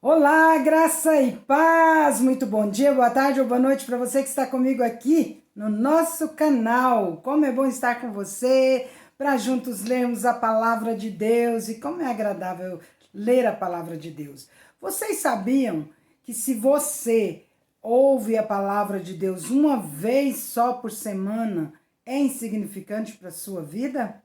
Olá, graça e paz! Muito bom dia, boa tarde ou boa noite para você que está comigo aqui no nosso canal. Como é bom estar com você para juntos lermos a palavra de Deus e como é agradável ler a palavra de Deus. Vocês sabiam que se você ouve a palavra de Deus uma vez só por semana, é insignificante para a sua vida?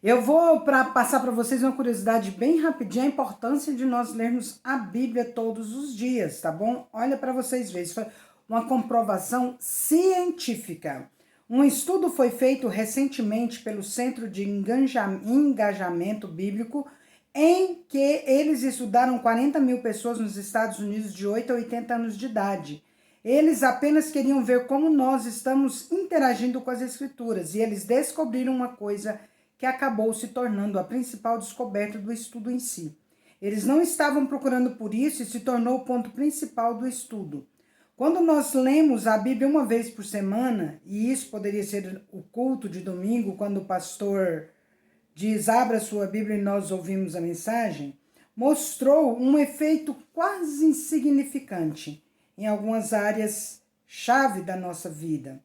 Eu vou passar para vocês uma curiosidade bem rapidinha, a importância de nós lermos a Bíblia todos os dias, tá bom? Olha para vocês verem, isso foi uma comprovação científica. Um estudo foi feito recentemente pelo Centro de Engajamento Bíblico, em que eles estudaram 40 mil pessoas nos Estados Unidos de 8 a 80 anos de idade. Eles apenas queriam ver como nós estamos interagindo com as Escrituras, e eles descobriram uma coisa que acabou se tornando a principal descoberta do estudo em si. Eles não estavam procurando por isso e se tornou o ponto principal do estudo. Quando nós lemos a Bíblia uma vez por semana, e isso poderia ser o culto de domingo, quando o pastor diz abra sua Bíblia e nós ouvimos a mensagem, mostrou um efeito quase insignificante em algumas áreas chave da nossa vida.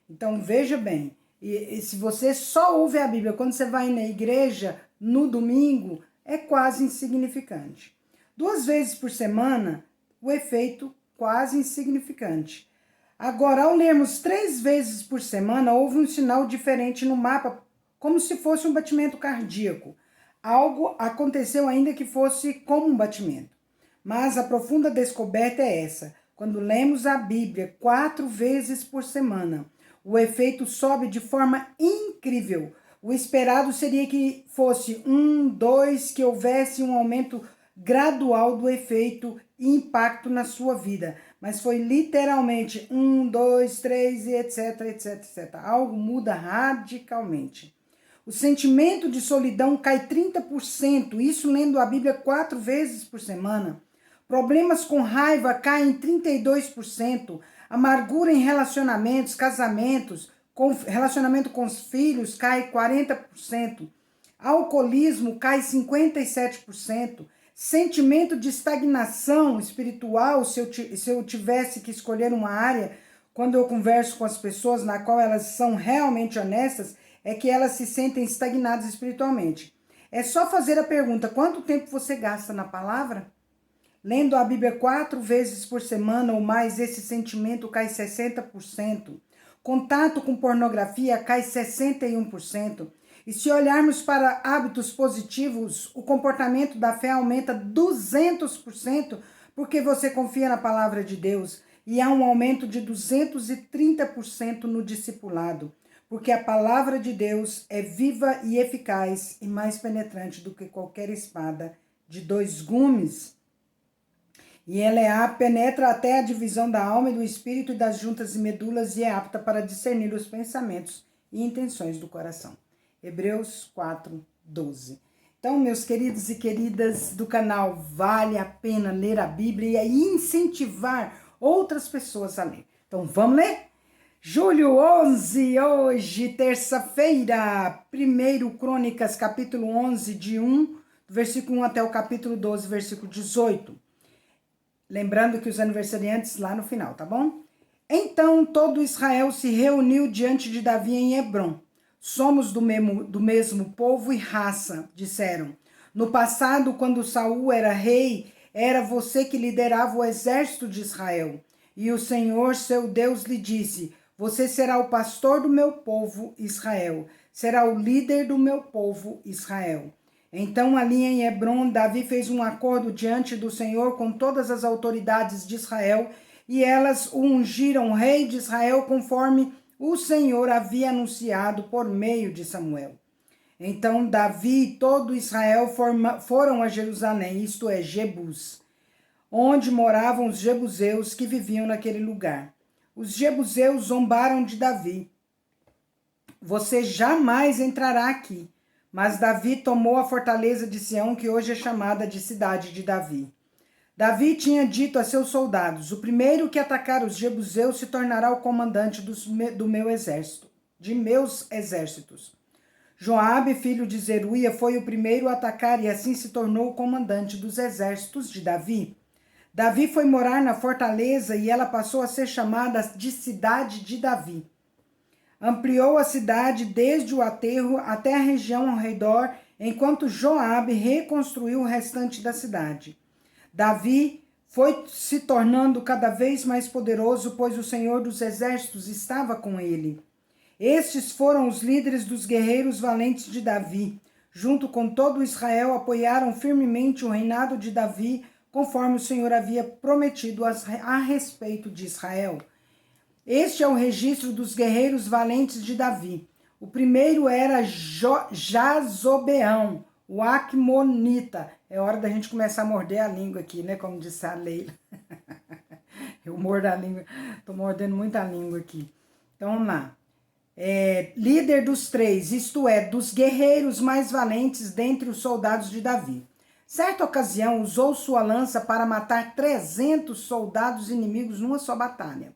Então veja bem, e se você só ouve a Bíblia quando você vai na igreja no domingo, é quase insignificante. 2 vezes por semana, o efeito quase insignificante. Agora, ao lermos 3 vezes por semana, houve um sinal diferente no mapa, como se fosse um batimento cardíaco. Algo aconteceu ainda que fosse como um batimento. Mas a profunda descoberta é essa. Quando lemos a Bíblia 4 vezes por semana, o efeito sobe de forma incrível. O esperado seria que fosse 1, 2, que houvesse um aumento gradual do efeito e impacto na sua vida. Mas foi literalmente 1, 2, 3 e etc, etc, etc. Algo muda radicalmente. O sentimento de solidão cai 30%, isso lendo a Bíblia 4 vezes por semana. Problemas com raiva caem 32%. Amargura em relacionamentos, casamentos, relacionamento com os filhos cai 40%. Alcoolismo cai 57%. Sentimento de estagnação espiritual, se eu tivesse que escolher uma área, quando eu converso com as pessoas na qual elas são realmente honestas, é que elas se sentem estagnadas espiritualmente. É só fazer a pergunta, quanto tempo você gasta na palavra? Lendo a Bíblia 4 vezes por semana ou mais, esse sentimento cai 60%. Contato com pornografia cai 61%. E se olharmos para hábitos positivos, o comportamento da fé aumenta 200%, porque você confia na palavra de Deus. E há um aumento de 230% no discipulado, porque a palavra de Deus é viva e eficaz e mais penetrante do que qualquer espada de 2 gumes. E ela penetra até a divisão da alma e do espírito e das juntas e medulas e é apta para discernir os pensamentos e intenções do coração. Hebreus 4, 12. Então, meus queridos e queridas do canal, vale a pena ler a Bíblia e incentivar outras pessoas a ler. Então, vamos ler? Julho 11, hoje, terça-feira, 1 Crônicas, capítulo 11, de 1, versículo 1 até o capítulo 12, versículo 18. Lembrando que os aniversariantes lá no final, tá bom? Então todo Israel se reuniu diante de Davi em Hebrom. Somos do mesmo povo e raça, disseram. No passado, quando Saul era rei, era você que liderava o exército de Israel. E o Senhor, seu Deus, lhe disse, você será o pastor do meu povo Israel, será o líder do meu povo Israel. Então, ali em Hebrom, Davi fez um acordo diante do Senhor com todas as autoridades de Israel, e elas o ungiram rei de Israel conforme o Senhor havia anunciado por meio de Samuel. Então, Davi e todo Israel foram a Jerusalém, isto é, Jebus, onde moravam os jebuseus que viviam naquele lugar. Os jebuseus zombaram de Davi. Você jamais entrará aqui. Mas Davi tomou a fortaleza de Sião, que hoje é chamada de cidade de Davi. Davi tinha dito a seus soldados, o primeiro que atacar os jebuseus se tornará o comandante de meus exércitos. Joabe, filho de Zeruia, foi o primeiro a atacar e assim se tornou o comandante dos exércitos de Davi. Davi foi morar na fortaleza e ela passou a ser chamada de Cidade de Davi. Ampliou a cidade desde o aterro até a região ao redor, enquanto Joabe reconstruiu o restante da cidade. Davi foi se tornando cada vez mais poderoso, pois o Senhor dos Exércitos estava com ele. Estes foram os líderes dos guerreiros valentes de Davi. Junto com todo Israel, apoiaram firmemente o reinado de Davi, conforme o Senhor havia prometido a respeito de Israel. Este é o registro dos guerreiros valentes de Davi. O primeiro era Jazobeão, o Acmonita. É hora da gente começar a morder a língua aqui, né? Como disse a Leila. Eu mordo a língua, tô mordendo muita língua aqui. Então vamos lá. Líder dos 3, isto é, dos guerreiros mais valentes dentre os soldados de Davi. Certa ocasião, usou sua lança para matar 300 soldados inimigos numa só batalha.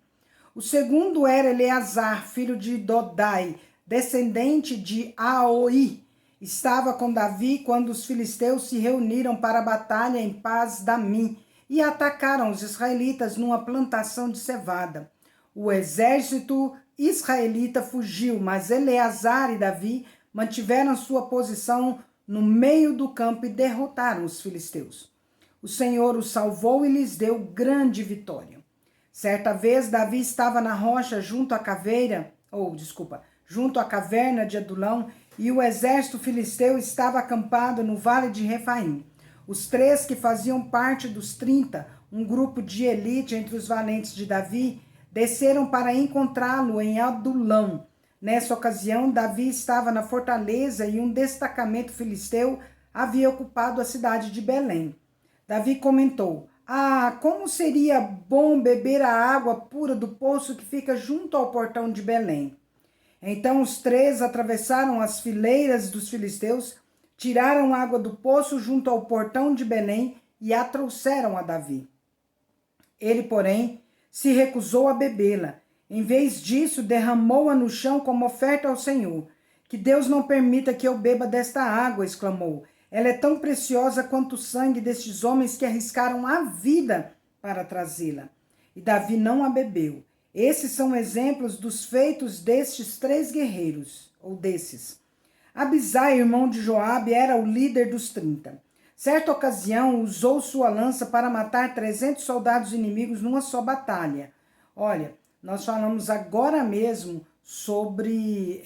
O segundo era Eleazar, filho de Dodai, descendente de Aoi. Estava com Davi quando os filisteus se reuniram para a batalha em Paz-Damim e atacaram os israelitas numa plantação de cevada. O exército israelita fugiu, mas Eleazar e Davi mantiveram sua posição no meio do campo e derrotaram os filisteus. O Senhor os salvou e lhes deu grande vitória. Certa vez, Davi estava na rocha junto à caverna de Adulão, e o exército filisteu estava acampado no vale de Refaim. Os 3 que faziam parte dos 30, um grupo de elite entre os valentes de Davi, desceram para encontrá-lo em Adulão. Nessa ocasião, Davi estava na fortaleza e um destacamento filisteu havia ocupado a cidade de Belém. Davi comentou: como seria bom beber a água pura do poço que fica junto ao portão de Belém. Então os 3 atravessaram as fileiras dos filisteus, tiraram água do poço junto ao portão de Belém e a trouxeram a Davi. Ele, porém, se recusou a bebê-la. Em vez disso, derramou-a no chão como oferta ao Senhor. Que Deus não permita que eu beba desta água, exclamou. Ela é tão preciosa quanto o sangue destes homens que arriscaram a vida para trazê-la. E Davi não a bebeu. Esses são exemplos dos feitos destes 3 guerreiros, ou desses. Abisai, irmão de Joabe, era o líder dos 30. Certa ocasião, usou sua lança para matar 300 soldados inimigos numa só batalha. Olha, nós falamos agora mesmo sobre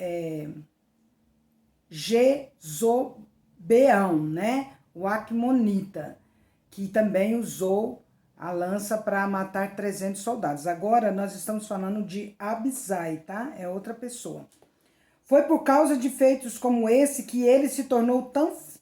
Jezobeão, né? O Acmonita, que também usou a lança para matar 300 soldados. Agora nós estamos falando de Abisai, tá? É outra pessoa. Foi por causa de feitos como esse que ele se tornou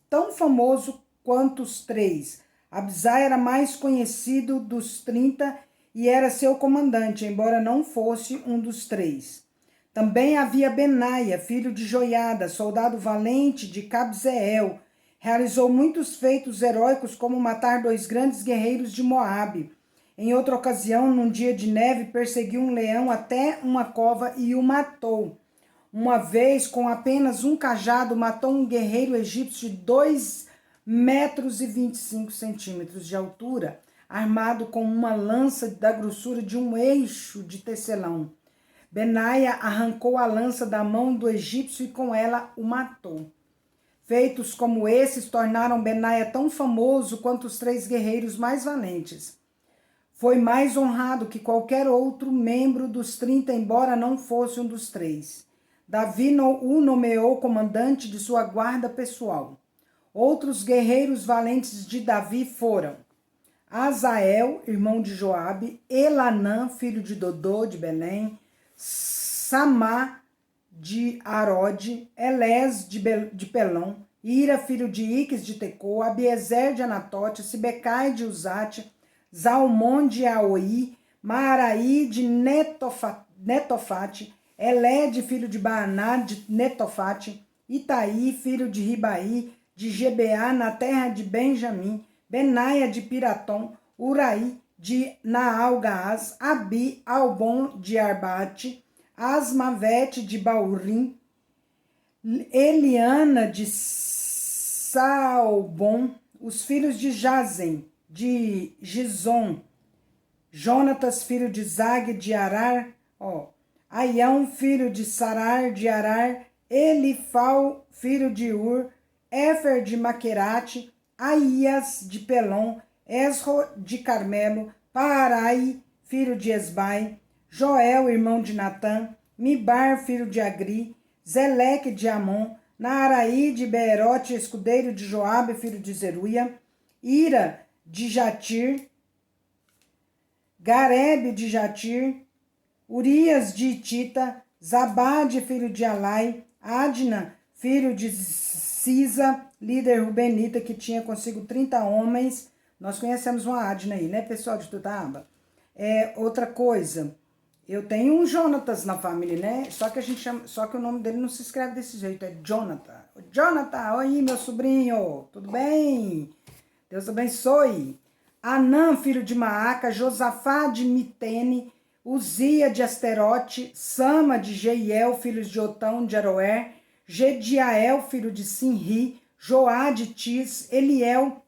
tão famoso quanto os 3. Abisai era mais conhecido dos 30 e era seu comandante, embora não fosse um dos 3. Também havia Benaia, filho de Joiada, soldado valente de Cabzeel. Realizou muitos feitos heróicos, como matar 2 grandes guerreiros de Moabe. Em outra ocasião, num dia de neve, perseguiu um leão até uma cova e o matou. Uma vez, com apenas um cajado, matou um guerreiro egípcio de 2 metros e 25 centímetros de altura, armado com uma lança da grossura de um eixo de tecelão. Benaia arrancou a lança da mão do egípcio e com ela o matou. Feitos como esses tornaram Benaia tão famoso quanto os 3 guerreiros mais valentes. Foi mais honrado que qualquer outro membro dos 30, embora não fosse um dos 3. Davi o nomeou comandante de sua guarda pessoal. Outros guerreiros valentes de Davi foram Azael, irmão de Joabe, Elanã, filho de Dodô, de Belém, Samá, de Arode, Elés, de Pelão, Ira, filho de Iques, de Tecoa, Abiezer, de Anatote, Sibecai, de Uzate, Zalmon, de Aoi, Maaraí, de Netofate, Elede, filho de Baaná, de Netofate, Itaí, filho de Ribaí, de Gebeá, na terra de Benjamim, Benaia, de Piratom, Uraí, de Naalgaaz, Abi, Albon, de Arbate, Asmavete, de Baurim, Eliana de Saalbon, os filhos de Jazem, de Gizom, Jonatas, filho de Zag, de Arar, Aião, filho de Sarar, de Arar, Elifal, filho de Ur, Éfer de Maquerate, Aías de Pelom, Esro de Carmelo, Parai, filho de Esbai, Joel, irmão de Natã, Mibar, filho de Agri, Zeleque de Amon, Naaraí de Beerote, escudeiro de Joabe, filho de Zeruia, Ira de Jatir, Garebe de Jatir, Urias de Itita, Zabade, filho de Alai, Adna, filho de Sisa, líder rubenita, que tinha consigo 30 homens. Nós conhecemos uma Adna aí, né, pessoal de Tutaaba? Outra coisa, eu tenho um Jonatas na família, né? Só que o nome dele não se escreve desse jeito, é Jonathan. Jonathan, oi, meu sobrinho, tudo bem? Deus abençoe. Anã, filho de Maaca, Josafá de Mitene, Uzia de Asterote, Sama de Jeiel, filhos de Otão de Aroer, Gediael, filho de Sinri, Joá de Tis, Eliel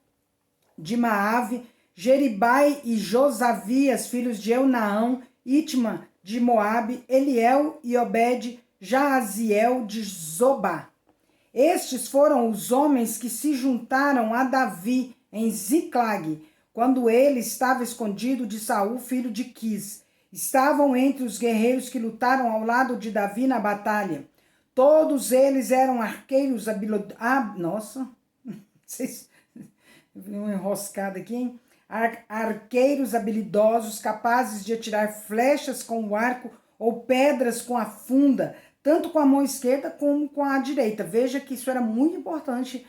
de Maave, Jeribai e Josavias, filhos de Eunaão, Itma de Moabe, Eliel e Obed, Jaaziel de Zobá. Estes foram os homens que se juntaram a Davi em Ziclag, quando ele estava escondido de Saul, filho de Quis. Estavam entre os guerreiros que lutaram ao lado de Davi na batalha. Todos eles eram arqueiros habilidosos. Nossa, vocês viram uma enroscada aqui, hein? Arqueiros habilidosos, capazes de atirar flechas com o arco ou pedras com a funda, tanto com a mão esquerda como com a direita. Veja que isso era muito importante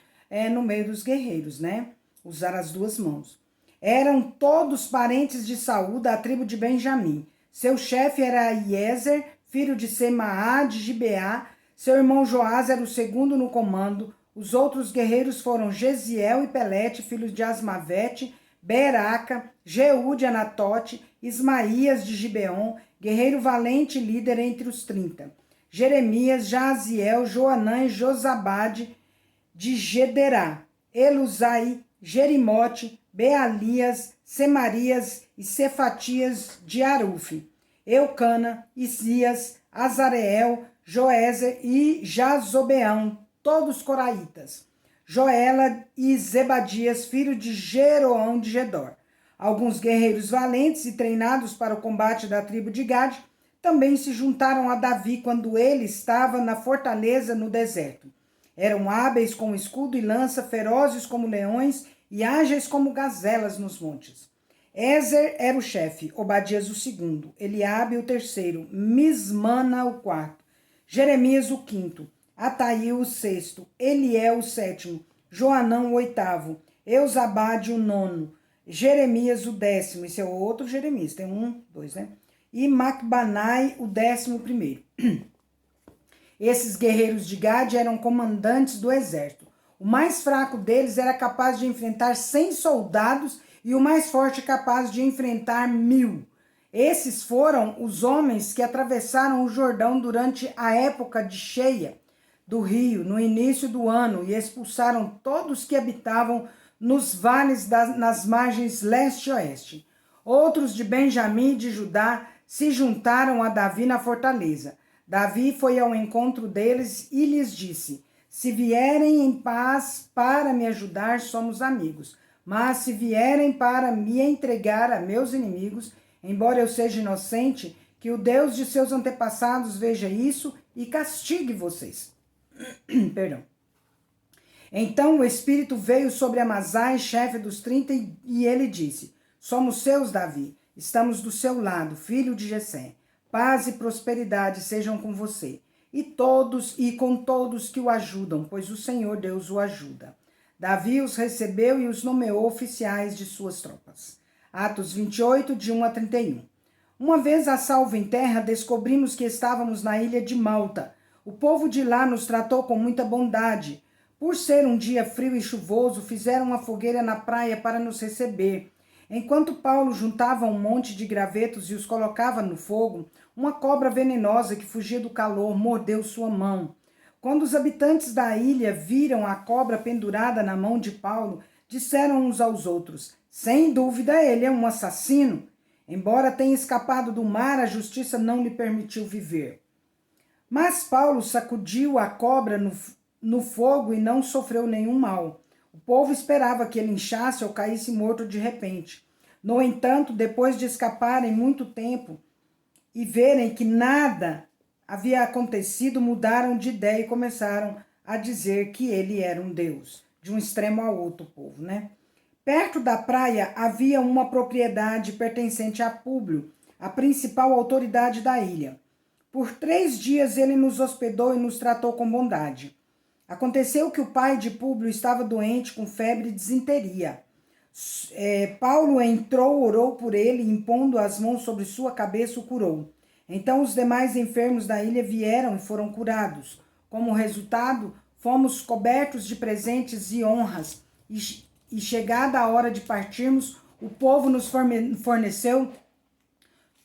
no meio dos guerreiros, né? Usar as duas mãos. Eram todos parentes de Saul, da tribo de Benjamim. Seu chefe era Iezer, filho de Semaá, de Gibeá. Seu irmão Joás era o segundo no comando. Os outros guerreiros foram Gesiel e Pelete, filhos de Asmavete, Beraca, Jeú de Anatote, Ismaías de Gibeon, guerreiro valente e líder entre os 30. Jeremias, Jaziel, Joanã e Josabade de Gederá, Eluzai, Jerimote, Bealias, Semarias e Cefatias de Arufe, Eucana, Isias, Azareel, Joézer e Jazobeão, todos coraitas. Joela e Zebadias, filho de Jeroão de Gedor. Alguns guerreiros valentes e treinados para o combate da tribo de Gade também se juntaram a Davi quando ele estava na fortaleza no deserto. Eram hábeis com escudo e lança, ferozes como leões e ágeis como gazelas nos montes. Ezer era o chefe, Obadias o segundo, Eliabe o terceiro, Mismana o quarto, Jeremias o quinto, Ataí o sexto, Eliel o sétimo, Joanã o oitavo, Eusabade o nono, Jeremias o décimo, esse é o outro Jeremias, tem dois, né? E Macbanai o 11º. Esses guerreiros de Gade eram comandantes do exército. O mais fraco deles era capaz de enfrentar 100 soldados e o mais forte capaz de enfrentar 1000. Esses foram os homens que atravessaram o Jordão durante a época de cheia do rio, no início do ano, e expulsaram todos que habitavam nos vales nas margens leste e oeste. Outros de Benjamim e de Judá se juntaram a Davi na fortaleza. Davi foi ao encontro deles e lhes disse: se vierem em paz para me ajudar, somos amigos. Mas se vierem para me entregar a meus inimigos, embora eu seja inocente, que o Deus de seus antepassados veja isso e castigue vocês. Perdão. Então o Espírito veio sobre Amazai, chefe dos 30, e ele disse: somos seus, Davi, estamos do seu lado, filho de Jessé. Paz e prosperidade sejam com você, e com todos que o ajudam, pois o Senhor Deus o ajuda. Davi os recebeu e os nomeou oficiais de suas tropas. Atos 28, de 1 a 31. Uma vez a salvo em terra, descobrimos que estávamos na ilha de Malta. O povo de lá nos tratou com muita bondade. Por ser um dia frio e chuvoso, fizeram uma fogueira na praia para nos receber. Enquanto Paulo juntava um monte de gravetos e os colocava no fogo, uma cobra venenosa que fugia do calor mordeu sua mão. Quando os habitantes da ilha viram a cobra pendurada na mão de Paulo, disseram uns aos outros: sem dúvida ele é um assassino. Embora tenha escapado do mar, a justiça não lhe permitiu viver. Mas Paulo sacudiu a cobra no fogo e não sofreu nenhum mal. O povo esperava que ele inchasse ou caísse morto de repente. No entanto, depois de escaparem muito tempo e verem que nada havia acontecido, mudaram de ideia e começaram a dizer que ele era um deus, de um extremo ao outro povo, né? Perto da praia havia uma propriedade pertencente a Públio, a principal autoridade da ilha. Por 3 dias ele nos hospedou e nos tratou com bondade. Aconteceu que o pai de Públio estava doente com febre e disenteria. Paulo entrou, orou por ele, impondo as mãos sobre sua cabeça, o curou. Então os demais enfermos da ilha vieram e foram curados. Como resultado, fomos cobertos de presentes e honras, e chegada a hora de partirmos, o povo nos forneceu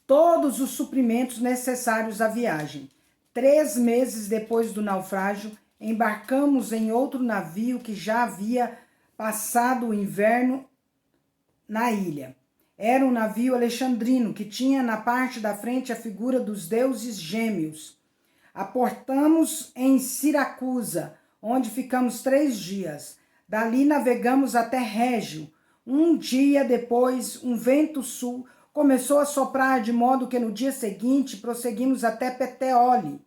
todos os suprimentos necessários à viagem. 3 meses depois do naufrágio, embarcamos em outro navio que já havia passado o inverno na ilha. Era um navio alexandrino que tinha na parte da frente a figura dos deuses gêmeos. Aportamos em Siracusa, onde ficamos 3 dias. Dali navegamos até Régio. Um dia depois, um vento sul começou a soprar, de modo que no dia seguinte prosseguimos até Puteoli.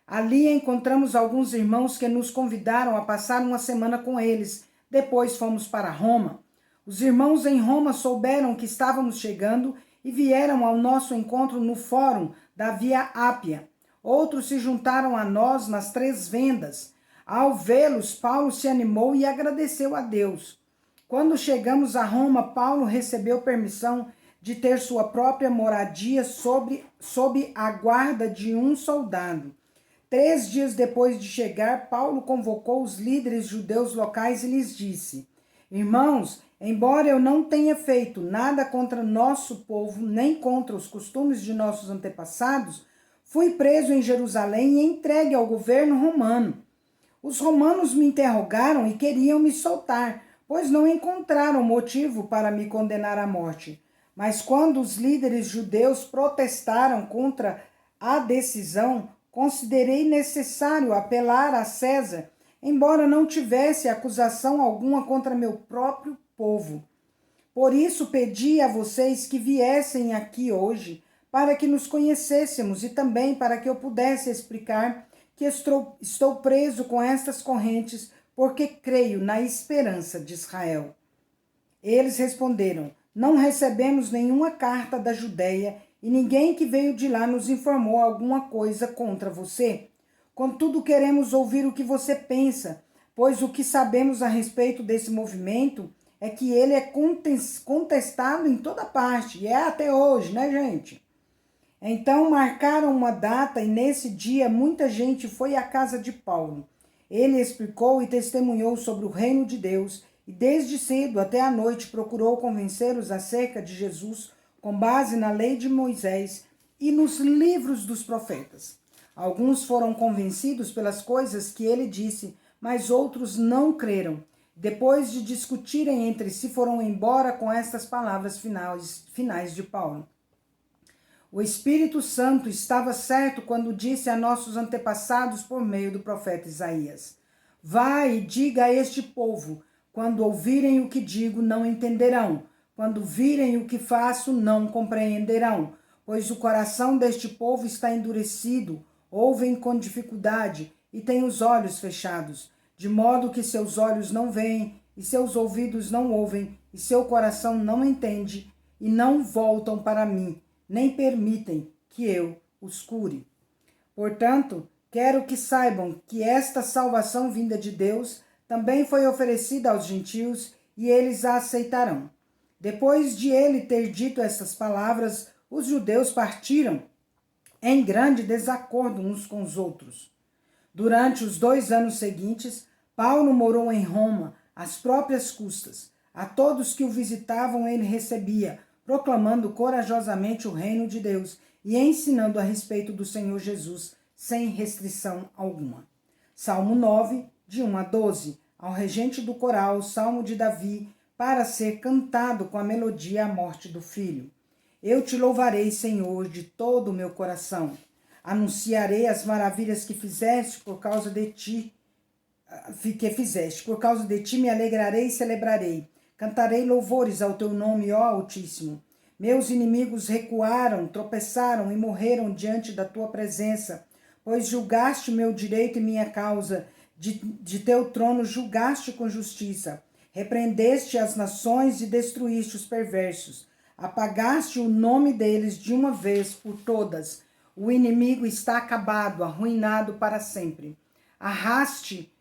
Ali encontramos alguns irmãos que nos convidaram a passar uma semana com eles. Depois fomos para Roma. Os irmãos em Roma souberam que estávamos chegando e vieram ao nosso encontro no fórum da Via Ápia. Outros se juntaram a nós nas 3 vendas. Ao vê-los, Paulo se animou e agradeceu a Deus. Quando chegamos a Roma, Paulo recebeu permissão de ter sua própria moradia sob a guarda de um soldado. 3 dias depois de chegar, Paulo convocou os líderes judeus locais e lhes disse: irmãos, embora eu não tenha feito nada contra nosso povo, nem contra os costumes de nossos antepassados, fui preso em Jerusalém e entregue ao governo romano. Os romanos me interrogaram e queriam me soltar, pois não encontraram motivo para me condenar à morte. Mas quando os líderes judeus protestaram contra a decisão, considerei necessário apelar a César, embora não tivesse acusação alguma contra meu próprio povo. Por isso pedi a vocês que viessem aqui hoje, para que nos conhecêssemos e também para que eu pudesse explicar que estou preso com estas correntes, porque creio na esperança de Israel. Eles responderam: não recebemos nenhuma carta da Judéia e ninguém que veio de lá nos informou alguma coisa contra você. Contudo, queremos ouvir o que você pensa, pois o que sabemos a respeito desse movimento é que ele é contestado em toda parte, e é até hoje, né, gente? Então marcaram uma data e nesse dia muita gente foi à casa de Paulo. Ele explicou e testemunhou sobre o reino de Deus e desde cedo até a noite procurou convencê-los acerca de Jesus com base na lei de Moisés e nos livros dos profetas. Alguns foram convencidos pelas coisas que ele disse, mas outros não creram. Depois de discutirem entre si, foram embora com estas palavras finais de Paulo. O Espírito Santo estava certo quando disse a nossos antepassados por meio do profeta Isaías: vai e diga a este povo, quando ouvirem o que digo, não entenderão. Quando virem o que faço, não compreenderão. Pois o coração deste povo está endurecido, ouvem com dificuldade e têm os olhos fechados, de modo que seus olhos não veem, e seus ouvidos não ouvem, e seu coração não entende, e não voltam para mim, nem permitem que eu os cure. Portanto, quero que saibam que esta salvação vinda de Deus também foi oferecida aos gentios e eles a aceitarão. Depois de ele ter dito estas palavras, os judeus partiram em grande desacordo uns com os outros. Durante os 2 anos seguintes, Paulo morou em Roma, às próprias custas. A todos que o visitavam ele recebia, proclamando corajosamente o reino de Deus e ensinando a respeito do Senhor Jesus, sem restrição alguma. Salmo 9, de 1 a 12. Ao regente do coral, Salmo de Davi, para ser cantado com a melodia à morte do filho. Eu te louvarei, Senhor, de todo o meu coração. Anunciarei as maravilhas que fizeste por causa de ti. Por causa de ti me alegrarei e celebrarei. Cantarei louvores ao teu nome, ó Altíssimo. Meus inimigos recuaram, tropeçaram e morreram diante da tua presença, pois julgaste o meu direito e minha causa. De teu trono julgaste com justiça. Repreendeste as nações e destruíste os perversos. Apagaste o nome deles de uma vez por todas. O inimigo está acabado, arruinado para sempre. Arrasaste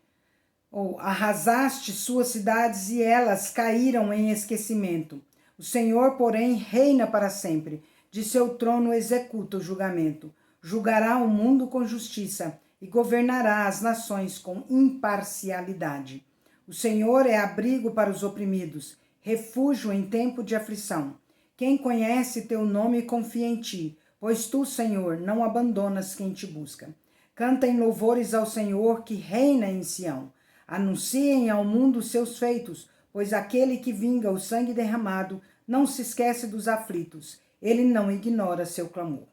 suas cidades e elas caíram em esquecimento. O Senhor, porém, reina para sempre. De seu trono executa o julgamento. Julgará o mundo com justiça e governará as nações com imparcialidade. O Senhor é abrigo para os oprimidos, refúgio em tempo de aflição. Quem conhece teu nome confia em ti, pois tu, Senhor, não abandonas quem te busca. Cantem louvores ao Senhor que reina em Sião. Anunciem ao mundo seus feitos, pois aquele que vinga o sangue derramado não se esquece dos aflitos. Ele não ignora seu clamor.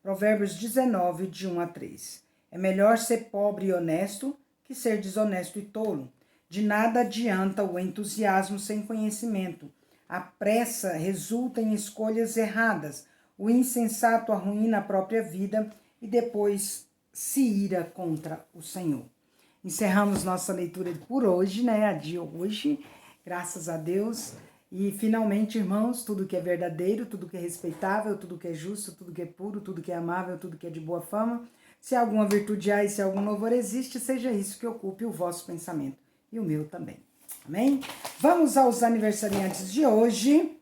Provérbios 19, de 1 a 3. É melhor ser pobre e honesto que ser desonesto e tolo. De nada adianta o entusiasmo sem conhecimento. A pressa resulta em escolhas erradas. O insensato arruína a própria vida e depois se ira contra o Senhor. Encerramos nossa leitura por hoje, né? A de hoje, graças a Deus. E finalmente, irmãos, tudo que é verdadeiro, tudo que é respeitável, tudo que é justo, tudo que é puro, tudo que é amável, tudo que é de boa fama, se alguma virtude há e se algum louvor existe, seja isso que ocupe o vosso pensamento e o meu também. Amém? Vamos aos aniversariantes de hoje.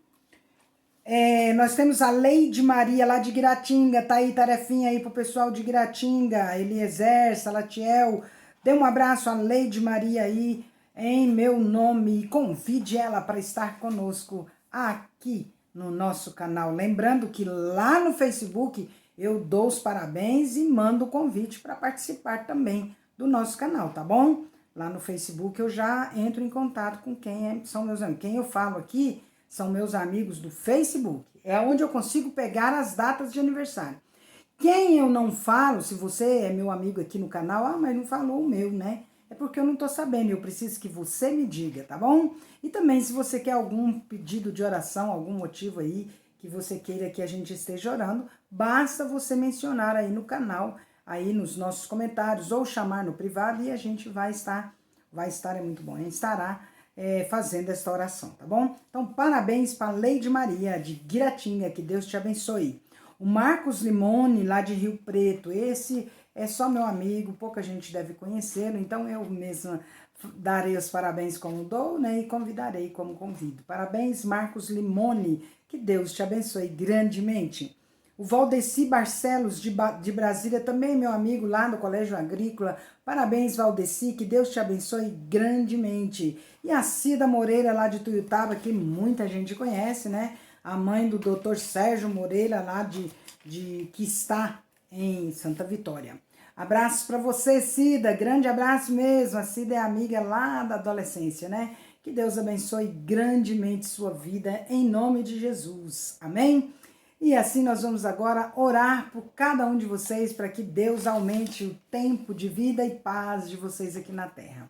Nós temos a Leide Maria, lá de Guiratinga. Tá aí, tarefinha aí pro pessoal de Guiratinga. Eliezer, Salatiel. Dê um abraço a Leide Maria aí, em meu nome. E convide ela para estar conosco aqui no nosso canal. Lembrando que lá no Facebook eu dou os parabéns e mando o convite para participar também do nosso canal, tá bom? Lá no Facebook eu já entro em contato com são meus amigos. Quem eu falo aqui são meus amigos do Facebook. É onde eu consigo pegar as datas de aniversário. Quem eu não falo, se você é meu amigo aqui no canal, mas não falou o meu, né? É porque eu não tô sabendo, eu preciso que você me diga, tá bom? E também se você quer algum pedido de oração, algum motivo aí que você queira que a gente esteja orando, basta você mencionar aí no canal, aí nos nossos comentários, ou chamar no privado e a gente vai estar é muito bom, a gente estará fazendo essa oração, tá bom? Então, parabéns para a Leide Maria, de Guiratinga, que Deus te abençoe. O Marcos Limone, lá de Rio Preto, esse é só meu amigo, pouca gente deve conhecê-lo, então eu mesma darei os parabéns como dou, né, e convidarei como convido. Parabéns, Marcos Limone, que Deus te abençoe grandemente. O Valdeci Barcelos, de Brasília, também meu amigo lá no Colégio Agrícola. Parabéns, Valdeci, que Deus te abençoe grandemente. E a Cida Moreira, lá de Tuiutaba, que muita gente conhece, né? A mãe do Dr. Sérgio Moreira, lá que está em Santa Vitória. Abraços para você, Cida, grande abraço mesmo. A Cida é amiga lá da adolescência, né? Que Deus abençoe grandemente sua vida, em nome de Jesus. Amém? E assim nós vamos agora orar por cada um de vocês para que Deus aumente o tempo de vida e paz de vocês aqui na terra.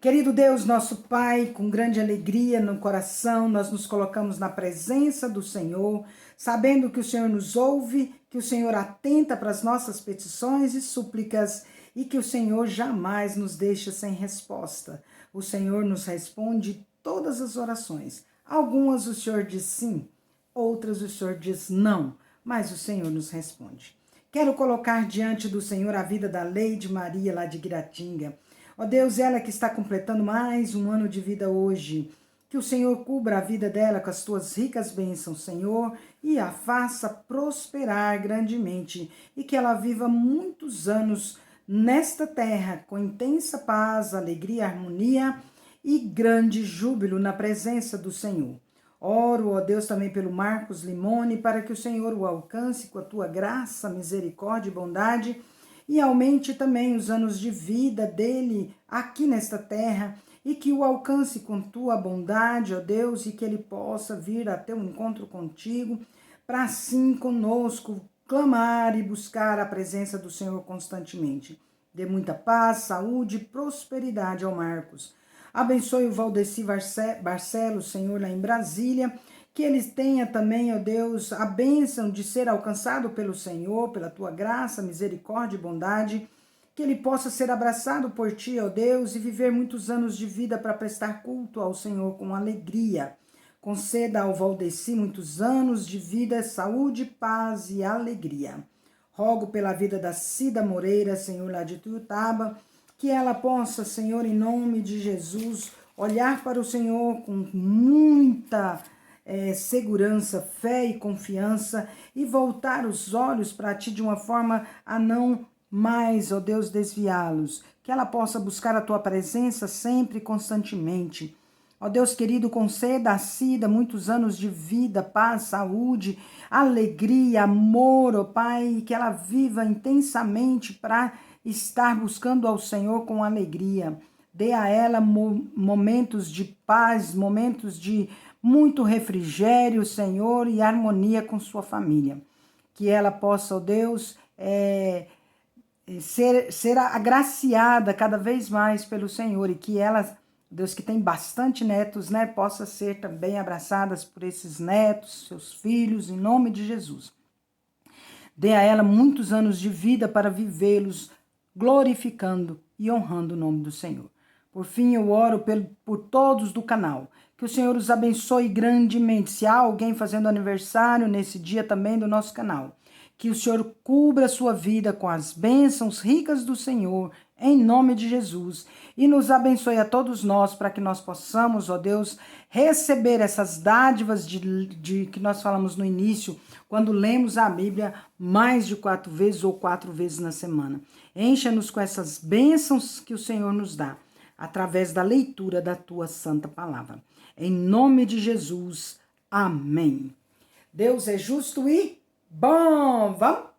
Querido Deus, nosso Pai, com grande alegria no coração, nós nos colocamos na presença do Senhor, sabendo que o Senhor nos ouve, que o Senhor atenta para as nossas petições e súplicas e que o Senhor jamais nos deixa sem resposta. O Senhor nos responde todas as orações. Algumas o Senhor diz sim, outras o Senhor diz não, mas o Senhor nos responde. Quero colocar diante do Senhor a vida da Leide Maria, lá de Guiratinga. Ó Deus, ela que está completando mais um ano de vida hoje, que o Senhor cubra a vida dela com as tuas ricas bênçãos, Senhor, e a faça prosperar grandemente, e que ela viva muitos anos nesta terra, com intensa paz, alegria, harmonia e grande júbilo na presença do Senhor. Oro, ó Deus, também pelo Marcos Limone, para que o Senhor o alcance com a tua graça, misericórdia e bondade, e aumente também os anos de vida dele aqui nesta terra, e que o alcance com tua bondade, ó Deus, e que ele possa vir a ter um encontro contigo, para assim conosco clamar e buscar a presença do Senhor constantemente. Dê muita paz, saúde e prosperidade ao Marcos. Abençoe o Valdeci Barcelos, Senhor, lá em Brasília, que eles tenha também, ó Deus, a bênção de ser alcançado pelo Senhor, pela tua graça, misericórdia e bondade, que ele possa ser abraçado por ti, ó Deus, e viver muitos anos de vida para prestar culto ao Senhor com alegria. Conceda ao Valdeci muitos anos de vida, saúde, paz e alegria. Rogo pela vida da Cida Moreira, Senhor, lá de Tuiutaba, que ela possa, Senhor, em nome de Jesus, olhar para o Senhor com muita segurança, fé e confiança e voltar os olhos para ti de uma forma a não mais, ó Deus, desviá-los. Que ela possa buscar a tua presença sempre e constantemente. Ó Deus querido, conceda a Cida muitos anos de vida, paz, saúde, alegria, amor, ó Pai, e que ela viva intensamente para estar buscando ao Senhor com alegria. Dê a ela momentos de paz, momentos de muito refrigério, Senhor, e harmonia com sua família. Que ela possa, ó Deus, ser agraciada cada vez mais pelo Senhor e que ela, Deus que tem bastante netos, né, possa ser também abraçadas por esses netos, seus filhos, em nome de Jesus. Dê a ela muitos anos de vida para vivê-los glorificando e honrando o nome do Senhor. Por fim, eu oro por todos do canal. Que o Senhor os abençoe grandemente. Se há alguém fazendo aniversário nesse dia também do nosso canal, que o Senhor cubra a sua vida com as bênçãos ricas do Senhor, em nome de Jesus. E nos abençoe a todos nós, para que nós possamos, ó Deus, receber essas dádivas de que nós falamos no início, quando lemos a Bíblia mais de 4 vezes ou 4 vezes na semana. Encha-nos com essas bênçãos que o Senhor nos dá, através da leitura da tua santa palavra. Em nome de Jesus, amém. Deus é justo e bom. Vamos